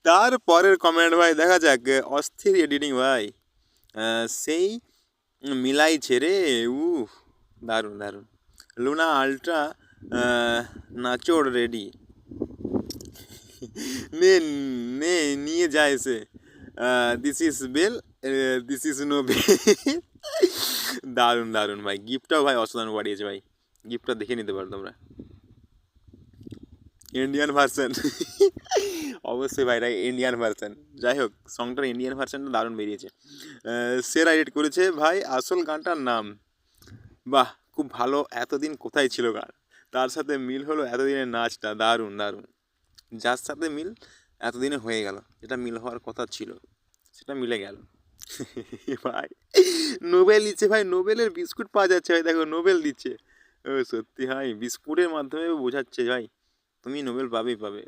তারপরের কমেন্ট ভাই দেখা যাক। অস্থির এডিটিং ভাই, সেই মিলাইছে রে। উহ, দারুণ দারুণ। লুনা আল্ট্রা নাচোড় রেডি, নে নে নিয়ে যায় এসে। This is bell, this is no bell. দারুণ দারুণ ভাই, গিফটটাও ভাই অসাধারণ বাড়িয়েছে ভাই, গিফটটা দেখে নিতে পারো তোমরা। Indian version. অবশ্যই ভাই, ইন্ডিয়ান ভার্সন। যাই হোক, সংটার ইন্ডিয়ান ভার্সনটা দারুণ বেরিয়েছে। সেরা এডিট করেছে ভাই, আসল গানটার নাম। বাহ, খুব ভালো। এতদিন কোথায় ছিল গান, তার সাথে মিল হলো এতদিনের নাচটা, দারুণ দারুণ। যার সাথে মিল এতদিনে হয়ে গেল, যেটা মিল হওয়ার কথা ছিল সেটা মিলে গেল। ভাই নোবেল দিচ্ছে ভাই, নোবেলের বিস্কুট পাওয়া যাচ্ছে ভাই, দেখো নোবেল দিচ্ছে। ও সত্যি ভাই, বিস্কুটের মাধ্যমে বোঝাচ্ছে ভাই তুমি নোবেল পাবেই পাবে।